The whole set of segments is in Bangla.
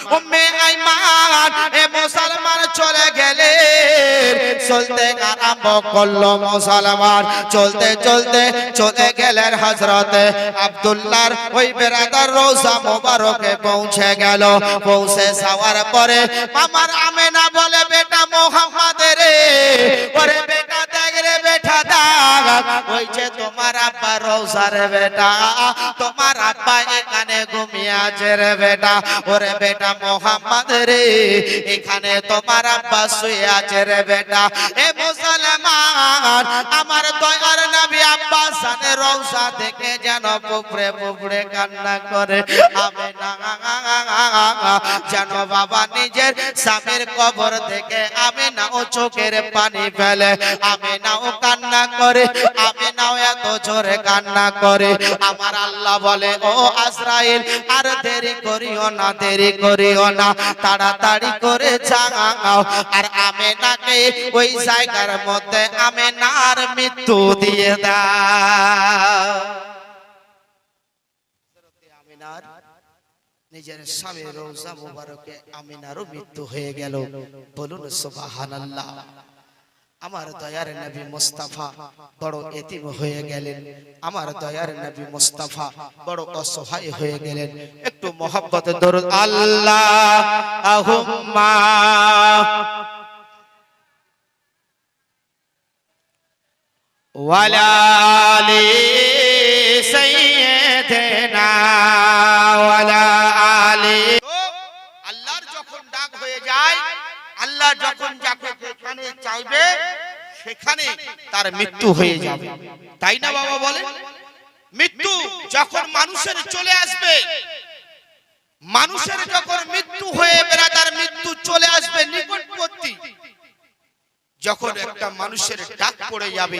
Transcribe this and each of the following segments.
উম্মে আইমান এ মুসলমান চলে গেলেন চলতে আরম্ভ করলো মুসলমান চলতে চলতে চলে গেলেন হযরতে আব্দুল্লাহর ওই বেরাদার রওজা মোবারকে পৌঁছে গেল পৌঁছে যাওয়ার পরে আমার আমেনা বলে বেটা মোহাম্মদ রে ওরে বেটা দেখ রে বেটা দেখ ওই যে তোমার আব্বা রওজা রে বেটা তোমার আব্বা এখানে ঘুমিয়ে আছে রে বেটা ওরে বেটা মোহাম্মদ রে এখানে তোমার আব্বা শুয়ে আছে রে বেটা এ মুসলমান আমার দয়ার নবী আব্বা জানের রওজা দেখে যেন পুপড়ে পুপড়ে কান্না করে আমেনা যেন বাবা নিজের স্বামীর কবর থেকে আমেনাও চোখের পানি ফেলে আমেনাও কান্না করে আমেনাও এত জোরে কান্না করে আমার আল্লাহ বলে ও আজরাইল আর দেরি করিও না তাড়াতাড়ি করে যাও আর আমেনাকে ওই জায়গার মধ্যে আমেনার মৃত্যু দিয়ে দাও আমেনার নিজের স্বামীর রওজা মোবারকে আমিনারও মৃত্যু হয়ে গেল বলুন সুবহানাল্লাহ আমার দয়ার নবী মুস্তাফা বড় এতিম হয়ে গেলেন আমার দয়ার নবী মুস্তাফা বড় অসহায় হয়ে গেলেন একটু মহব্বতে দরুদ আল্লাহুম্মা ওয়ালা আলি সাইয়্যিদিনা ওয়ালা আলি আল্লাহর যখন ডাক হয়ে যায় আল্লাহ যখন যাকে যেখানে চাইবে সেখানে তার মৃত্যু হয়ে যাবে তাই না বাবা বলে মৃত্যু যখন মানুষের চলে আসবে মানুষের যখন মৃত্যু হয়ে বেরাদার মৃত্যু চলে আসবে নিকটবর্তী যখন একটা মানুষের ডাক পড়ে যাবে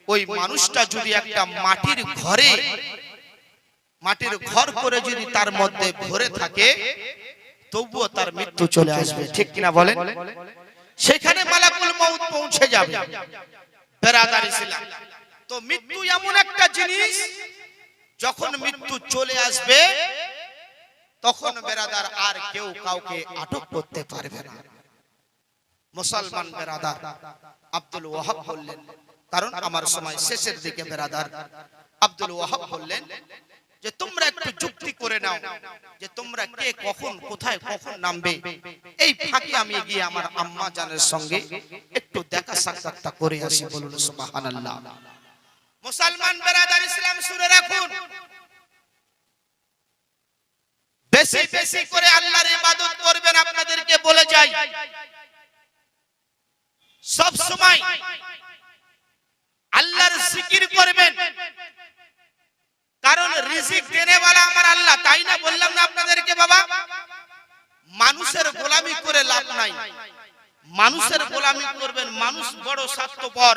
ওই মানুষটা যদি একটা মাটির ঘর করে যদি তার মধ্যে ভরে থাকে তবুও তার মৃত্যু চলে আসবে ঠিক কিনা বলেন সেখানে মালাকুল মউত পৌঁছে যাবে বেরাদার ইসলাম তো মৃত্যু এমন একটা জিনিস যখন মৃত্যু চলে আসবে তখন বেরাদার আর কেউ কাউকে আটক করতে পারবে না মুসলমান বেরাদার আব্দুল ওয়াহাব বললেন কারণ আমার সময় শেষের দিকে বেরাদার আব্দুল ওয়াহাব বললেন যে তোমরা একটু যুক্তি করে নাও যে তোমরা কে কখন কোথায় কখন নামবে এই ফাঁকে আমি গিয়ে আমার আম্মা জানের সঙ্গে একটু দেখা সাক্ষাৎ করে আসি বলুন সুবহানাল্লাহ মুসলমান বেরাদার ইসলাম শুনে রাখুন বেশি বেশি করে আল্লাহর ইবাদত করবেন আপনাদেরকে বলে যাই সব সময় আল্লাহর জিকির করবেন কারণ রিজিক দেনেওয়ালা আমার আল্লাহ তাই না বললাম না আপনাদেরকে বাবা মানুষের গোলামি করে লাভ নাই মানুষের গোলামি করবেন মানুষ বড় স্বার্থপর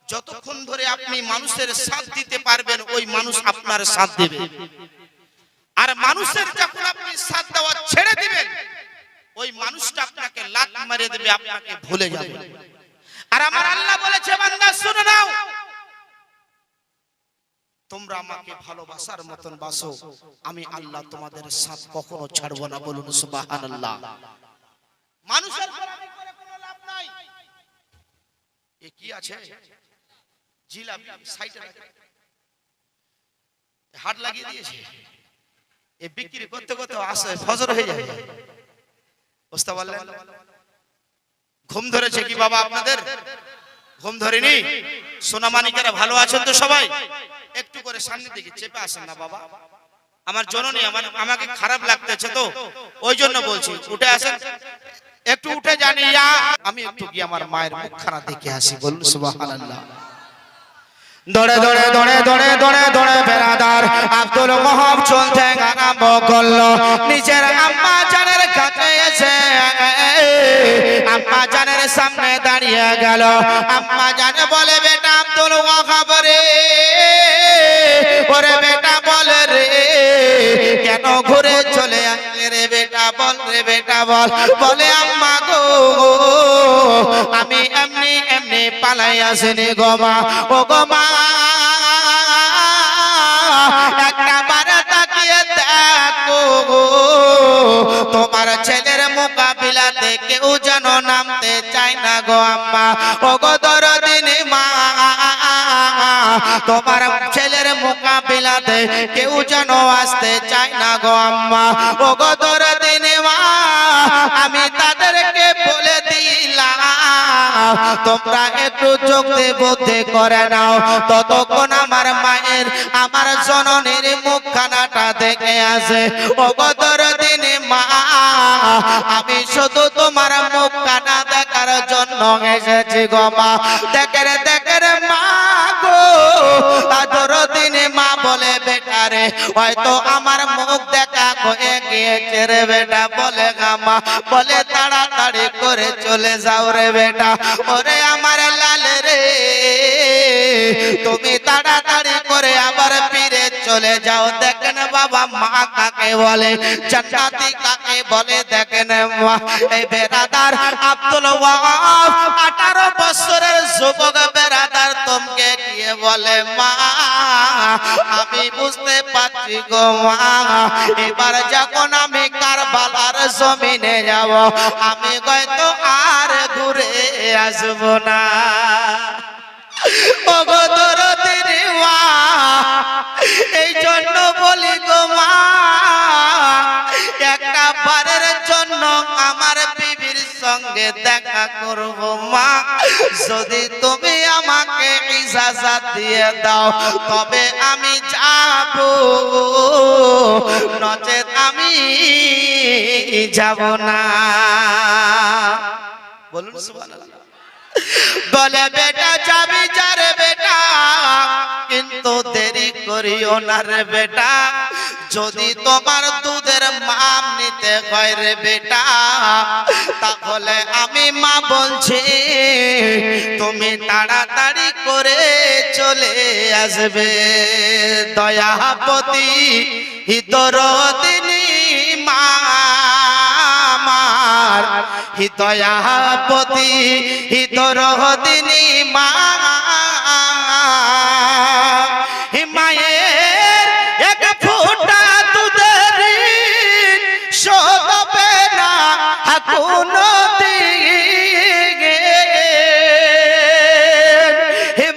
যতক্ষণ ধরে আপনি মানুষের সাথ দিতে পারবেন ওই মানুষ আপনার সাথ দেবে আর মানুষের যখন আপনি সাথ দেওয়া ছেড়ে দিবেন ওই মানুষটা আপনাকে লাত মেরে দেবে আপনাকে ভুলে যাবে আর আমার আল্লাহ বলেছে বান্দা শুনে নাও তোমরা আমাকে ভালোবাসার মতন বাসো আমি আল্লাহ তোমাদের সাথ কখনো ছাড়ব না বলুন সুবহানাল্লাহ মানুষের গোলামি করে কোনো লাভ নাই এ কি আছে জিলাপি সাইডে হাট লাগিয়ে দিয়েছে এ বিক্রি করতে করতে আসে ফজর হয়ে যায় বুঝতে পারলেন ঘুম ধরেছে কি বাবা আপনাদের ঘুম ধরেনি সোনামানিকেরা ভালো আছেন তো সবাই একটু করে সামনের দিকে চেপে আসেন না বাবা আমার জননী আমাকে খারাপ লাগতেছে তো ওই জন্য বলছি উঠে আসেন একটু উঠে জানি আমি একটু গিয়ে আমার মায়ের মুখখানা দেখে আসি বলুন সুবহানাল্লাহ দৌড়ে দৌড়ে দৌড়ে দৌড়ে দৌড়ে দৌড়ে বেরাদার আব্দুল ওয়াহাব চলতে আরম্ভ করলো নিজের আম্মা জানের কাছে এসে আম্মা জানের সামনে দাঁড়িয়ে গেল আম্মা জানে বলে বেটা আব্দুল ওয়াহাব রে ওরে বেটা বল রে কেন ঘুরে চলে আসলে রে বেটা বল রে বেটা বল বলে আম্মা গো আমি এমনি এমনি পালাই আসিনি গো মা ও গো মা একটা বার তাকিয়ে দেখো তোমার ছেলের মোকাবিলাতে কেউ যেন নামতে চায় না গো আম্মা। ও গো দরদিনী মা, তোমার ছেলের মোকাবিলাতে কেউ যেন আসতে চায় না গো আম্মা। ও গো দরদিনী মা, আমি তাদেরকে বলে দিলাম তোমরা একটু চোখে বুদ্ধি করে নাও, ততক্ষণ আমার মায়ের আমার জননীর মুখখানাটা দেখে আসে। ও গো দরদিনী মা, আমি শুধু তোমার মুখখানা দেখার জন্য এসেছি গো মা। দেখেন দেখেন মা গো, দরদিনী মা বলে বেটা রে, হয়তো আমার মুখ দেখা হয়ে গিয়েছে রে বেটা। বলে গামা, বলে তাড়াতাড়ি করে চলে যাও রে বেটা। ওরে আমার লাল রে, তুমি তাড়াতাড়ি করে আবার ফিরে চলে যাও। দেখেন বাবা, মা কাকে বলে, জান্নাতি কাকে বলে দেখেন মা। এই বেরাদার আব্দুল ওয়াহাব 18 বছরের যুবক বেরাদার তোমকে গিয়ে বলে মা, আমি বুঝতে পারছি গো মা, এবার যখন আমি কারবালার জমিনে যাব, আমি হয়তো আর ঘুরে আসব না। ও গো দরদিনী মা, এই জন্য বলি গো মা, একটা বারের জন্য আমার বিবির সঙ্গে দেখা করব মা। যদি তুমি আমাকে ইজাজত দিয়ে দাও তবে আমি যাব, নচেত আমি যাব না। বলুন সুবহানাল্লাহ। বলে বেটা যাবি যারে বেটা, কিন্তু দেরি করিও না রে বেটা। যদি তোমার দুধের মাপ নিতে হয় রে বেটা, তাহলে আমি মা বলছি তুমি তাড়াতাড়ি করে চলে আসবে। দয়াপতি দরদিনী মা, দয়াপতি দরদিনী মা, মায়ের এক ফোঁটা দুধের শোধবে না কোনো দিন।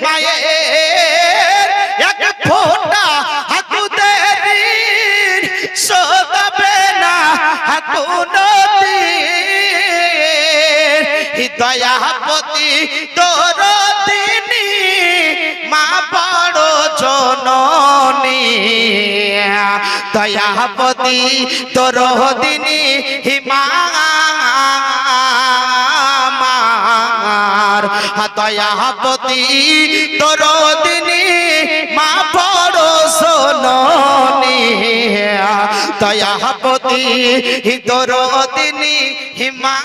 মায়ের এক ফোঁটা দুধের শোধবে না কোনো দয়াপতি দরদিনী মা বড় জননী। দয়াপতি দরদিনী মা, দয়াপতি দরদিনী মা বড় জননী। দয়াপতি দরদিনী মা।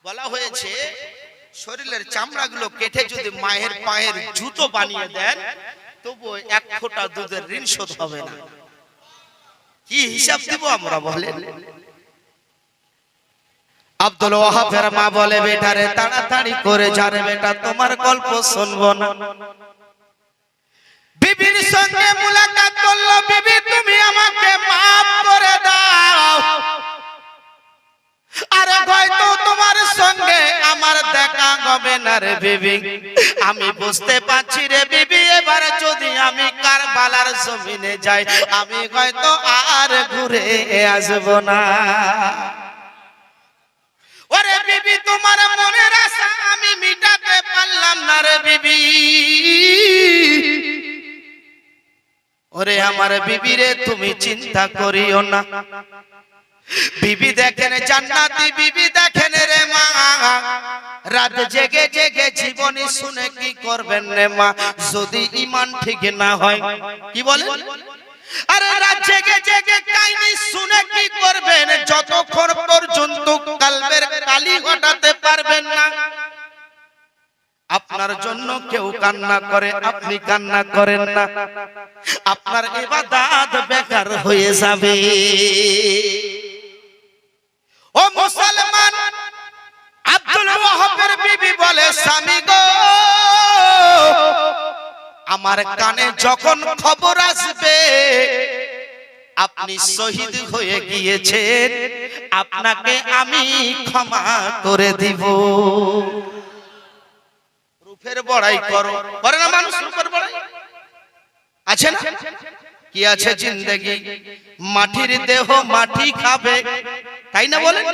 বলা হয়েছে শরীরের চামড়াগুলো কেটে যদি মায়ের পায়ের জুতো বানিয়ে দেন তবু এক ফোঁটা দুধের ঋণ শোধ হবে না। কি হিসাব দিব আমরা বলেন? আব্দুল ওয়াহাবের মা বলে বেটারে তাড়াতাড়ি করে যারে বেটা, তোমার গল্প শুনবো না। বিবির সঙ্গে মুলাকাত করলো, বিবি তুমি আমাকে মাফ করে দাও। আরে হয়তো তোমার সঙ্গে আমার দেখা হবে না রে বিবি, আমি বুঝতে পারছি রে বিবি, এবার যদি আমি কারবালার জমিনে যাই আমি হয়তো আর ঘুরে আসব না। ওরে বিবি তোমার মনের আশা আমি মিটাতে পারলাম না রে বিবি। ওরে আমার বিবি রে তুমি চিন্তা করিও না। বিবি দেখেন জান্নাতি বিবি দেখেন রে মা, রাত জেগে জেগে জীবনী শুনে কি করবেন রে মা, যদি ঈমান ঠিক না হয়। কি বলেন? আরে রাত জেগে জেগে কাহিনী শুনে কি করবেন, যতক্ষণ পর্যন্ত কলবের কালি হটাতে পারবেন না। আপনার জন্য কেউ কান্না করে, আপনি কান্না করেন না, আপনার ইবাদত বেকার হয়ে যাবে। ও মুসলমান, আব্দুল ওয়াহাবের বিবি বলে স্বামী গো, আমার কানে যখন খবর আসবে আপনি শহীদ হয়ে গিয়েছেন, আপনাকে আমি ক্ষমা করে দিব। রূপের বড়াই করো, করে না মানুষ রূপের বড়াই? আছে না? কি আছে? জিন্দেগি মাটির দেহ মাটি খাবে, তাই না বলেন?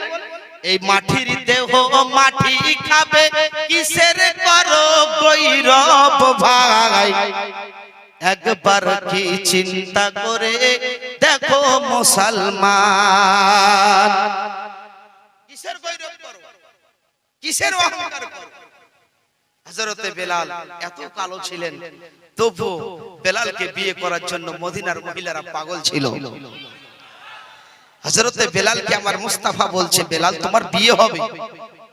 এই মাটির দেহ মাটি খাবে, কিসের করো গৈরব ভাই? একবার কি চিন্তা করে দেখো মুসলমান, কিসের গৈরব করো, কিসের অহংকার করো? হযরতে বেলাল এত কালো ছিলেন, তবু বেলালকে বিয়ে করার জন্য মদিনার মহিলারা পাগল ছিল। হযরতে বেলালকে আমার মুস্তাফা বলছে, বেলাল তোমার বিয়ে হবে।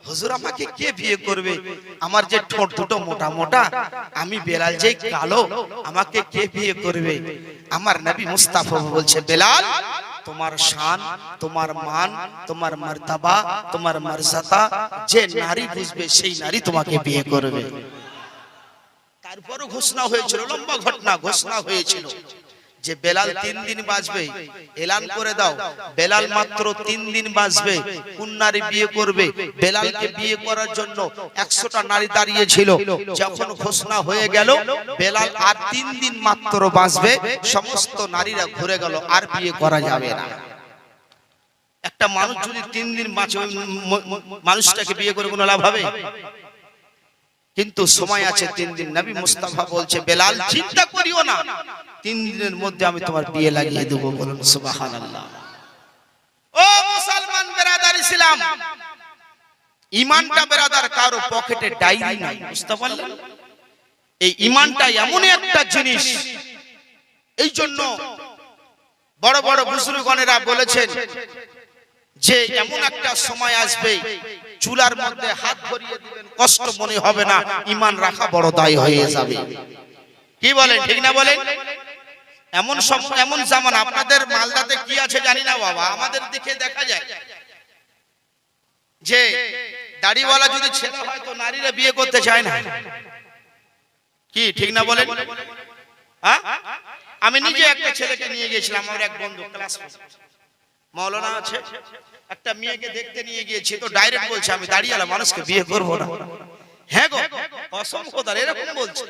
হুজুর আমাকে কে বিয়ে করবে? আমার যে ঠোঁট দুটো মোটা মোটা, আমি বেলাল যে কালো, আমাকে কে বিয়ে করবে? আমার নবী মুস্তাফা বলছে, বেলাল তোমার শান, তোমার মান, তোমার মর্তবা, তোমার মর্যাদা যে নারী বুঝবে সেই নারী তোমাকে বিয়ে করবে। তারপরও ঘোষণা হয়েছিল, লম্বা ঘটনা, ঘোষণা হয়েছিল যে বেলাল 3 দিন বাঁচবে। এলান করে দাও, বেলাল মাত্র 3 দিন বাঁচবে, কোন নারী বিয়ে করবে? বেলালকে বিয়ে করার জন্য 100টা নারী দাঁড়িয়েছিল। যখন ঘোষণা হয়ে গেল বেলাল আর 3 দিন মাত্র বাঁচবে, সমস্ত নারীরা ঘুরে গেল, আর বিয়ে করা যাবে না। একটা মানুষ যদি 3 দিন বাঁচে, মানুষটাকে বিয়ে করে কোনো লাভ হবে? কিন্তু সময় আছে 3 দিন। নবী মুস্তাফা বলছে, বেলাল চিন্তা করিও না, 3 দিনের মধ্যে আমি তোমার বিয়ে লাগিয়ে দেব। বলুন সুবহানাল্লাহ। ও মুসলমান বেরাদার ইসলাম, ঈমানটা বেরাদার কারো পকেটে ডায়েরি নাই, বুঝতে পারলেন? এই ঈমানটা এমন একটা জিনিস, এই জন্য বড় বড় বুজুর্গণেরা বলেছেন যে এমন একটা সময় আসবে, চুলার মধ্যে হাত ভরিয়ে দিবেন, কষ্ট মনে হবে না, ঈমান রাখা বড় দায় হয়ে যাবে। কি বলেন, ঠিক না বলেন? এমন সময়, এমন জামানা। আপনাদের মালদাতে কি আছে জানি না বাবা, আমাদের দিকে দেখা যায় যে দাড়িওয়ালা যদি ছেলে হয় তো নারীরা বিয়ে করতে চায় না। কি ঠিক না বলেন? হ্যাঁ, আমি নিজে একটা ছেলেকে নিয়ে গিয়েছিলাম, আমার এক বন্ধু ক্লাস মাওলানা আছে, একটা মেয়েকে দেখতে নিয়ে গিয়েছি, তো ডাইরেক্ট বলছে আমি দাড়িওয়ালা মানুষকে বিয়ে করব না। হ্যাঁ গো, কসম খোদার এরকম বলছে।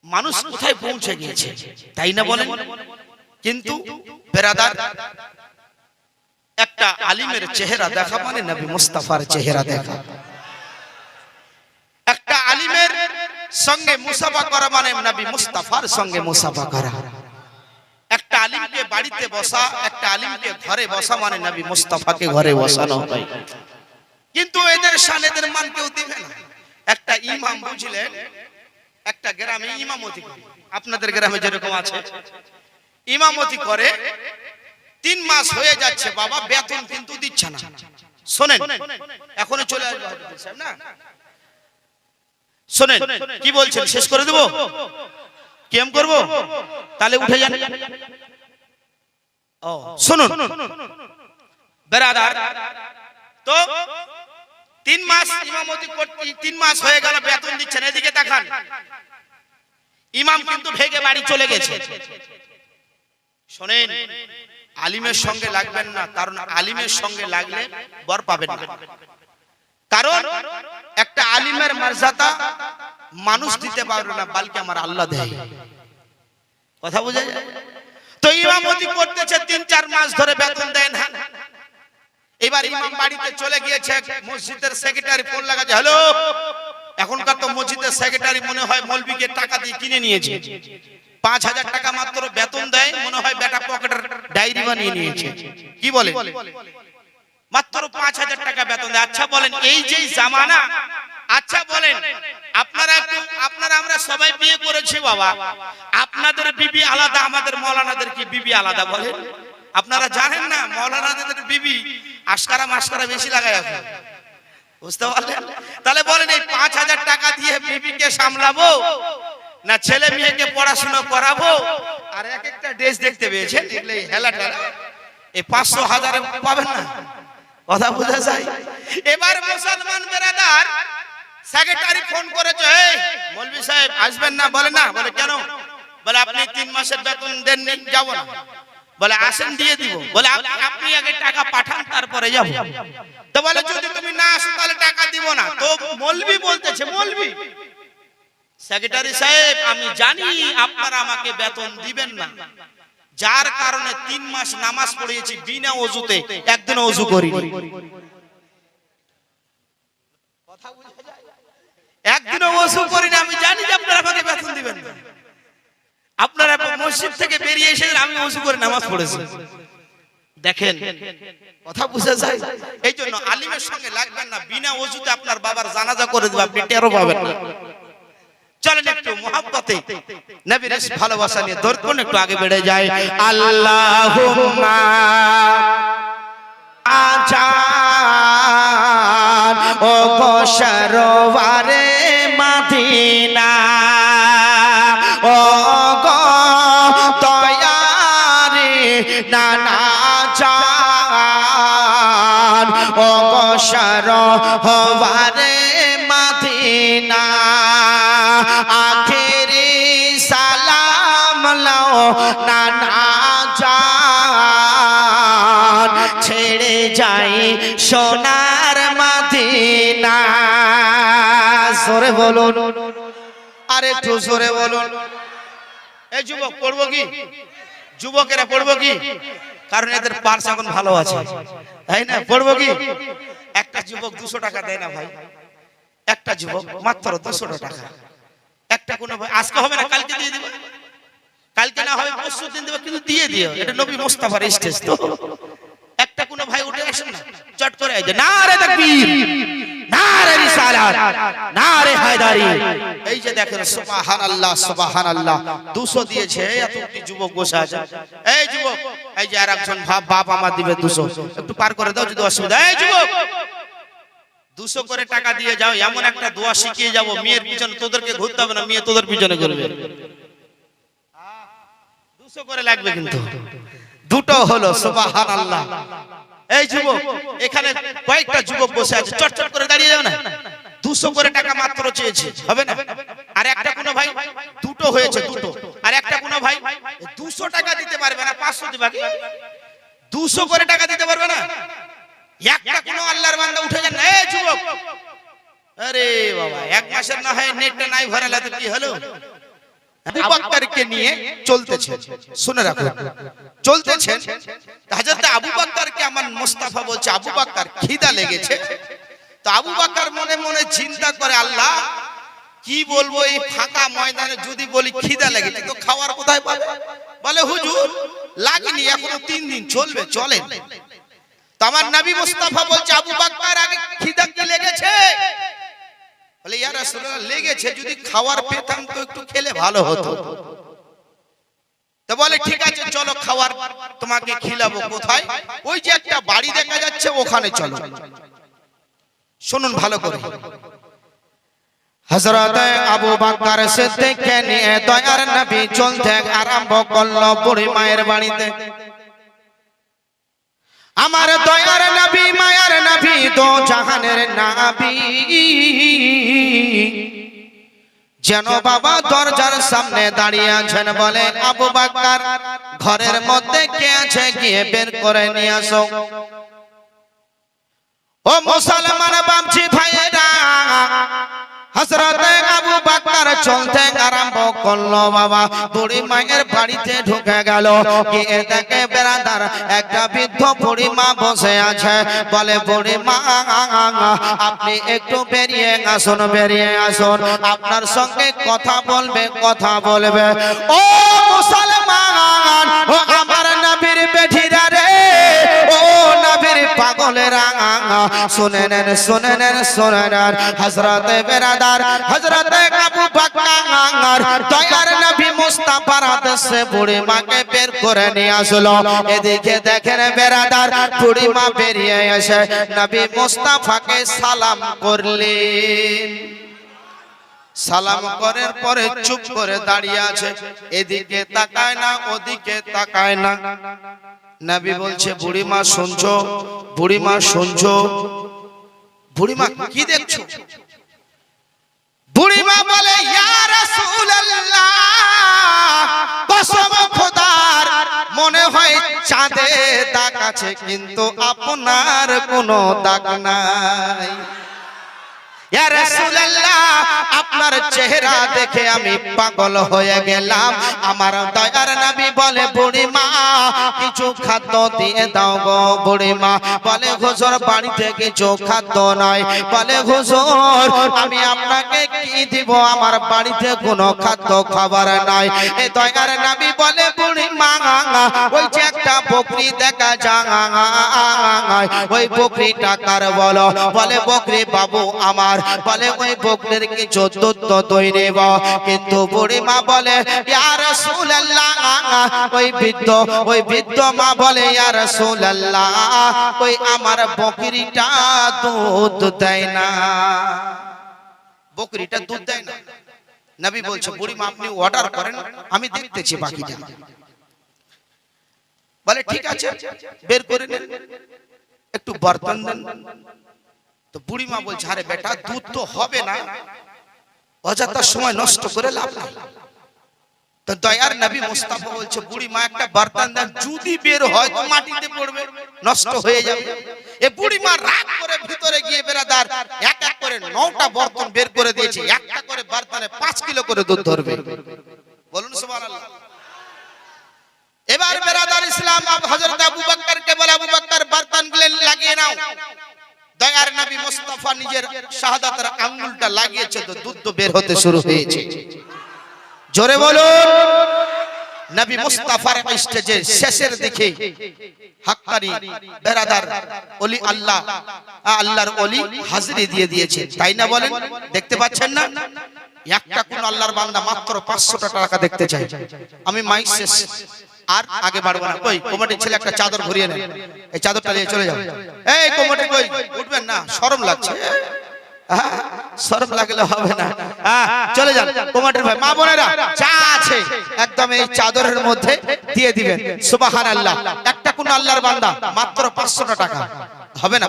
মানুষ কোথায় পৌঁছে গিয়েছে, তাই না বলেন? কিন্তু বেরাদার, একটা আলিমের চেহারা দেখা মানে নবী মুস্তাফার চেহারা দেখা। একটা আলিমের সঙ্গে মুসাফা করা মানে নবী মুস্তাফার সঙ্গে মুসাফা করা। একটা আলিমকে বাড়িতে বসা, একটা আলিমকে ঘরে বসা মানে নবী মুস্তাফাকে ঘরে বসানো হয়। কিন্তু এদের শান, এদের মান কেউ দিবে না। একটা ইমাম, বুঝলেন, একটা গ্রামে ইমামতি করে, আপনাদের গ্রামে যেরকম আছে, ইমামতি করে 3 মাস হয়ে যাচ্ছে বাবা, বেতন কিন্তু দিচ্ছে না। শোনেন, এখনো চলে আসবে না, শোনেন কি বলছেন, শেষ করে দেব, কেম করব, তাহলে উঠে যান। ও শুনুন বেরাদার, তো 3 মাস ইমামতি করতে, 3 মাস হয়ে গেল, বেতন দিচ্ছেন। এদিকে তাকান, ইমাম কিন্তু ভেগে বাড়ি চলে গেছে। শোনেন, আলিমের সঙ্গে লাগবেন না, কারণ আলিমের সঙ্গে লাগলে বর পাবেন না। কারণ একটা আলিমের মর্যাদা মানুষ দিতে পারবে না, বলকে আমার আল্লাহ দেয়। কথা বুঝা যায়? তো ইমামতি করতেছে 3-4 মাস ধরে, বেতন দেন না। এবার ইমাম বাড়িতে চলে গিয়েছে, মসজিদের সেক্রেটারি ফোন লাগাচ্ছে, হ্যালো। এখনকার তো মসজিদের সেক্রেটারি মনে হয় মৌলবীকে টাকা দিয়ে কিনে নিয়েছে, 5000 টাকা মাত্র বেতন দেয়, মনে হয় বেটা পকেটের ডায়েরি বানিয়ে নিয়েছে। কি বলে, মাত্র 5000 টাকা বেতন দেয়। আচ্ছা বলেন, এই যে জামানা, আচ্ছা বলেন, আপনারা আমরা সবাই বিয়ে করেছি বাবা, আপনাদের বিবি আলাদা, আমাদের মৌলানাদের কি বিবি আলাদা বলেন? আপনারা জানেন না, মৌলানাদের বিবি আশকারা মাশকারা বেশি লাগায় এখন, বুঝতে পারলেন? তাহলে বলেন, এই 5000 টাকা দিয়ে বিবিকে সামলাবো না ছেলে মেয়েকে পড়াশোনা করাবো? আর এক একটা ড্রেস দেখতে পেয়েছে, দেখলে হেলা ঠেলা, এই 500-1000 পাবেন না। কথা বোঝা যায়? এবার মুসলমান বেরাদার, সেক্রেটারি ফোন করেছে, এই মৌলভী সাহেব আসবেন না? বলে না। বলে কেন? বলে আপনি 3 মাসের বেতন দেননি, যাব না। বলে আসেন দিয়ে দিব। বলে আপনি আগে টাকা পাঠান তারপরে যাব। তো বলে যদি তুমি না আসো তাহলে টাকা দিব না। তো মৌলভী বলতেছে, মৌলভী সেক্রেটারি সাহেব আমি জানি আপনারা আমাকে বেতন দিবেন না, যার কারণে 3 মাস নামাজ পড়িয়েছি বিনা ওযুতে, একদিন ওযু করিনি। কথা বুঝা যায়? একদিনও ওযু করিনি, আমি জানি যে আপনারা আমাকে বেতন দিবেন না। আপনারা মসজিদ থেকে বেরিয়ে এসে আমি ওযু করে নামাজ পড়েছি। দেখেন কথা বুঝা যায়? এই জন্য আলিমের সঙ্গে লাগবেন না, বিনা ওযুতে আপনার বাবার জানাজা করে দিবে, আপনি টেরও পাবেন না। চলেন একটু মুহাব্বতে নবীর ভালোবাসা নিয়ে দর্পণ একটু আগে বেড়ে যায়। আল্লাহুম্মা আজান ও গোশরওয়ারে মদিনা ও গো দয়ারে নানা জান ও গোশরওয়ারে মদিনা আখেরি সালাম লাও নানা জান ছেড়ে যাই সোনার মদিনা। জোরে বলুন, আরে একটু জোরে বলুন। এই যুবক পড়বো কি? যুবকেরা পড়বো কি? কারণ এদের পার্স এখন ভালো আছে, তাই না? পড়বো কি? একটা যুবক 200 টাকা দেয় না ভাই, একটা যুবক মাত্র 200 টাকা। একটা কোনো ভাই আজকে হবে না কালকে দিয়ে দিবে, কালকে না হবে পরশু দিন দেবে, কিন্তু দিয়ে দিও। এটা নবী মুস্তাফার স্টেজ তো। একটা কোনো ভাই উঠে আসেন না চট করে এই যে নারে তাকবীর, নারে রিসালাত, নারে হায়দারি। এই যে দেখেন সুবহানাল্লাহ সুবহানাল্লাহ 200 দিয়েছে, এতটি যুবক বসে আছে। এই যুবক, এই যে আরেকজন বাপ আমার দিবে 200, একটু পার করে দাও যদি অসুবিধা। এই যুবক 200 করে টাকা দিয়ে যাও, এমন একটা দোয়া শিখিয়ে যাব, মেয়ের পিছনে তোদেরকে ঘুরতে হবে না, মেয়ে তোদের পিছনে ঘুরবে। 200 করে লাগবে কিন্তু দুটো হলো। সুবহানাল্লাহ। এই যুবক এখানে কয়েকটা যুবক বসে আছে, চটচট করে দাঁড়িয়ে যাও না। 200 করে টাকা মাত্র চেয়েছে, হবে না? আর একটা কোনো ভাই দুটো হয়েছে, দুটো। আর একটা কোনো ভাই 200 টাকা দিতে পারবে না, 500 দিবা কি? 200 করে টাকা দিতে পারবে না। একটা কোনো আল্লাহর বান্দা উঠে যান, এই যুবক আরে বাবা 1 মাসের না হয় নেটটা নাই ভরালে তো কি হলো? আবু বকরকে নিয়ে চলতেছে, শুনে রাখো, চলতেছেন। হযরত আবু বকরকে আমার মুস্তাফা বলছে, আবু বকর খিদা লেগেছে। তো আবু বকর মনে মনে চিন্তা করে, আল্লাহ কি বলবো এই ফাঁকা ময়দানে, যদি বলি খিদা লেগেছে তো খাওয়ার কোথায় পাবে? বলে হুজুর লাগেনি, এখনো 3 দিন চলবে, চলেন। তো আমার নবী মুস্তাফা বলছে, আবু বকর আগে খিদা কি লেগেছে? বলে ইয়া রাসূলুল্লাহ লেগেছে, যদি খাওয়ার পেতাম তো একটু খেলে ভালো হতো। তো বলে ঠিক আছে চলো খাওয়ার তোমাকে খিলাবো। কোথায়? ওই যে একটা বাড়ি দেখা যাচ্ছে ওখানে চলো। শুনুন ভালো করে। হযরত আবু বকর সিদ্দিককে নিয়ে দয়ার নবী চলতে আরম্ভ করলো বুড়ি মায়ের বাড়িতে। আমার দয়ার নবী মায়ার নবী দো জাহানের নবী যেন বাবা দরজার সামনে দাঁড়িয়ে আছেন। বলে আবু বকর ঘরের মধ্যে কে আছে গিয়ে বের করে নিয়ে আসো। ও মুসলমান বাপজি ভাইরা, হযরত আবু বকর চলতে আরম্ভ করলো। বাবা বুড়ি মায়ের বাড়িতে ঢুকে গেল, গিয়ে দেখে বেরাদার একটা বৃদ্ধ বুড়ি মা বসে আছে। বলে বুড়ি মা আপনি একটু বেরিয়ে আসুন, বেরিয়ে আসুন, আপনার সঙ্গে কথা বলবে, কথা বলবে। ও মুসলমান, ও আমার নবীর বেঠিরা রে, ও নবীর পাগলেরা, শুনে নেন, শুনে নেন, শুনে নেন। হযরত বেরাদার হযরত আবু বকর দয়ার নবী মুস্তাফার আদেশে বুড়ি মাকে বের করে নিয়ে আসলো। এদিকে দেখেন বেরাদার বুড়ি মা বেরিয়ে এসে নবী মুস্তাফাকে সালাম করলেন। সালাম করার পরে চুপ করে দাঁড়িয়ে আছে, এদিকে তাকায় না, ওদিকে তাকায় না। নবী বলছে বুড়িমা শুনছো, বুড়িমা শুনছো? বুড়িমা কি দেখছো? বুড়িমা বলে ইয়া রাসূলুল্লাহ, কসম খোদার মনে হয় চাঁদে দাগ আছে কিন্তু আপনার কোনো দাগ নাই। ইয়া রাসূলুল্লাহ আপনার চেহারা দেখে আমি পাগল হয়ে গেলাম। আমার দয়ার নবী বলে বুড়ি মা কিছু খাদ্য দিয়ে দাও গো। বুড়ি মা বলে হুজুর বাড়িতে কিছু খাদ্য নাই। বলে হুজুর আমি আপনাকে কি দিব, আমার বাড়িতে কোনো খাদ্য খাবার নাই। এই দয়ার নবী বলে বুড়ি মা ওই যে একটা বকরি দেখা যায় ওই বকরিটা কার বলো। বলে বকরি বাবু আমার। বলে ওই বকরির কিছু দুধ দই নেব। কিন্তু বুড়ি মা বলে ইয়া রাসূলুল্লাহ ওই বৃদ্ধ মা বলে ইয়া রাসূলুল্লাহ ওই আমার বকরিটা দুধ দেয় না, বকরিটা দুধ দেয় না। নবী বলছে বুড়ি মা আপনি অর্ডার করেন আমি দেখতেছি বাকিটা। বলে ঠিক আছে বের করে নেন, একটু বর্তন দেন। তো বুড়ি মা বলছে আরে বেটা দুধ তো হবে না, অযথা সময় নষ্ট করে লাভ নাই। তো দয়ার নবী মুস্তাফা বলছে বুড়ি মা একটা বর্তন দেন, যদি বের হয় তো মাটিতে পড়বে, নষ্ট হয়ে যাবে। এই বুড়ি মা রাগ করে ভিতরে গিয়ে বেরাদার এক এক করে 9টা বর্তন বের করে দিয়েছে। একটা করে বর্তনে 5 কিলো করে দুধ ধরবে। বলুন সুবহানাল্লাহ। এবার বেরাদার ইসলাম হযরত আবু বকরকে বলে আবু বকর বর্তনগুলো লাগিয়ে নাও। দয়ার নবী মুস্তাফা নিজের শাহাদাতের আঙ্গুলটা লাগিয়েছে তো দুধ বের হতে শুরু হয়েছে। জোরে বলুন। নবী মুস্তাফার স্টেজে শেষের দিকে হাক্কানি বেরাদার ওলি আল্লাহ আল্লাহর ওলি হাজিরি দিয়ে দিয়েছে, তাই না বলেন? দেখতে পাচ্ছেন না? একটা কোন আল্লাহর বান্দা মাত্র 500 টাকা দেখতে চাই। আমি মাইক শেষ আর আগে বাড়বো না। কই কমিটির ছেলে একটা চাদর ঘুরিয়ে নেন, এই চাদরটা নিয়ে চলে যাও। এই কমিটি কই উঠবেন না, শরম লাগছে। শরম লাগলে হবে না, চলে যান কমিটির ভাই। মা বোনেরা চা আছে একদম এই চাদরের মধ্যে দিয়ে দিবেন। সুবহানাল্লাহ। একটা কোন আল্লাহর বান্দা মাত্র 500 টাকা হবে না।